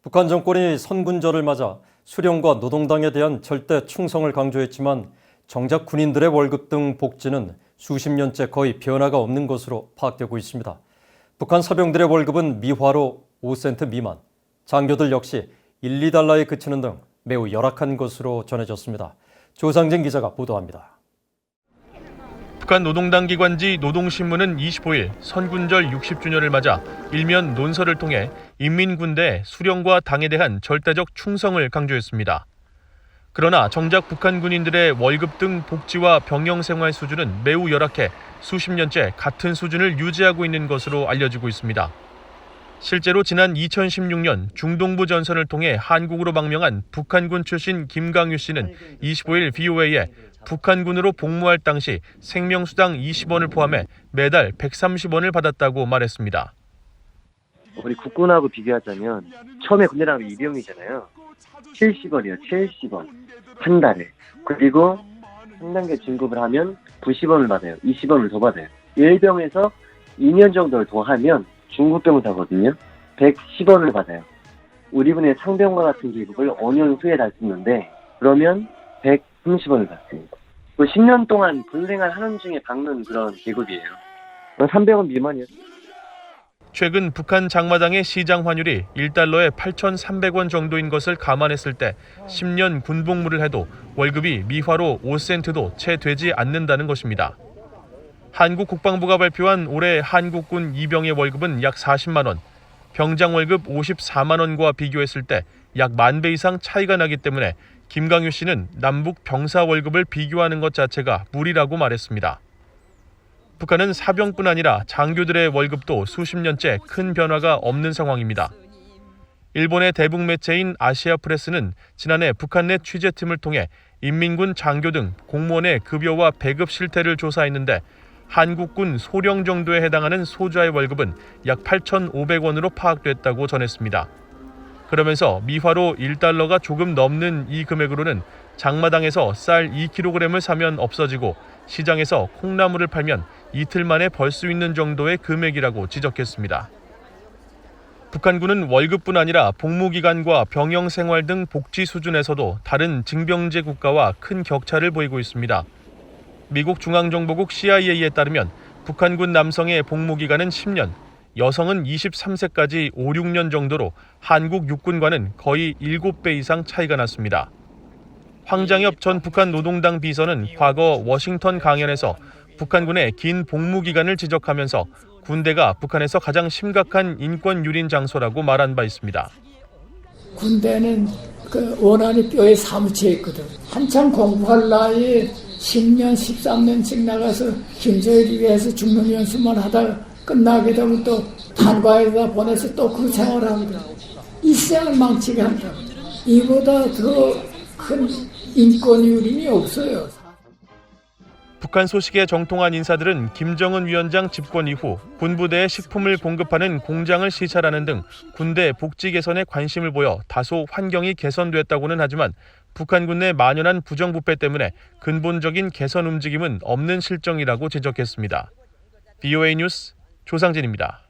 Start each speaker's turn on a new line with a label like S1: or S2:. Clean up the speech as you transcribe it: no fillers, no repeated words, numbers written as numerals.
S1: 북한 정권이 선군절을 맞아 수령과 노동당에 대한 절대 충성을 강조했지만 정작 군인들의 월급 등 복지는 수십 년째 거의 변화가 없는 것으로 파악되고 있습니다. 북한 사병들의 월급은 미화로 5센트 미만, 장교들 역시 1, 2달러에 그치는 등 매우 열악한 것으로 전해졌습니다. 조상진 기자가 보도합니다.
S2: 북한 노동당 기관지 노동신문은 25일 선군절 60주년을 맞아 일면 논설을 통해 인민군대 수령과 당에 대한 절대적 충성을 강조했습니다. 그러나 정작 북한 군인들의 월급 등 복지와 병영 생활 수준은 매우 열악해 수십 년째 같은 수준을 유지하고 있는 것으로 알려지고 있습니다. 실제로 지난 2016년 중동부 전선을 통해 한국으로 망명한 북한군 출신 김강유 씨는 25일 VOA에 북한군으로 복무할 당시 생명수당 20원을 포함해 매달 130원을 받았다고 말했습니다.
S3: 우리 국군하고 비교하자면 처음에 군대 나가면 일병이잖아요. 70원이요. 70원. 한 달에. 그리고 한 단계 진급을 하면 90원을 받아요. 20원을 더 받아요. 일병에서 2년 정도를 더 하면 중급병사거든요. 110원을 받아요. 우리 군의 상병과 같은 계급을 5년 후에 달 수 있는데 그러면 130원을 받습니다. 10년 동안 군생활 하는 중에 받는 그런 계급이에요. 300원 미만이요.
S2: 최근 북한 장마당의 시장 환율이 1달러에 8,300원 정도인 것을 감안했을 때 10년 군복무를 해도 월급이 미화로 5센트도 채 되지 않는다는 것입니다. 한국 국방부가 발표한 올해 한국군 이병의 월급은 약 40만 원, 병장 월급 54만 원과 비교했을 때 약 10,000배 이상 차이가 나기 때문에 김강유 씨는 남북 병사 월급을 비교하는 것 자체가 무리라고 말했습니다. 북한은 사병뿐 아니라 장교들의 월급도 수십 년째 큰 변화가 없는 상황입니다. 일본의 대북 매체인 아시아프레스는 지난해 북한 내 취재팀을 통해 인민군 장교 등 공무원의 급여와 배급 실태를 조사했는데 한국군 소령 정도에 해당하는 소자의 월급은 약 8,500원으로 파악됐다고 전했습니다. 그러면서 미화로 1달러가 조금 넘는 이 금액으로는 장마당에서 쌀 2kg을 사면 없어지고 시장에서 콩나물을 팔면 이틀 만에 벌 수 있는 정도의 금액이라고 지적했습니다. 북한군은 월급뿐 아니라 복무기간과 병영 생활 등 복지 수준에서도 다른 징병제 국가와 큰 격차를 보이고 있습니다. 미국 중앙정보국 CIA에 따르면 북한군 남성의 복무기간은 10년, 여성은 23세까지 5, 6년 정도로 한국 육군과는 거의 7배 이상 차이가 났습니다. 황장엽 전 북한 노동당 비서는 과거 워싱턴 강연에서 북한군의 긴 복무기간을 지적하면서 군대가 북한에서 가장 심각한 인권 유린 장소라고 말한 바 있습니다.
S4: 군대는 원한이 뼈에 사무쳐 있거든. 한참 공부할 나이에 10년, 13년씩 나가서 김소희를 위해서 죽는 연습만 하다가 끝나게 되면 또 탄과에다 보내서 또 그 생활을 하거든. 이 생을 망치게 한다. 이보다 더 큰 인권 유린이 없어요.
S2: 북한 소식에 정통한 인사들은 김정은 위원장 집권 이후 군부대에 식품을 공급하는 공장을 시찰하는 등 군대 복지 개선에 관심을 보여 다소 환경이 개선됐다고는 하지만 북한군 내 만연한 부정부패 때문에 근본적인 개선 움직임은 없는 실정이라고 지적했습니다. VOA 뉴스 조상진입니다.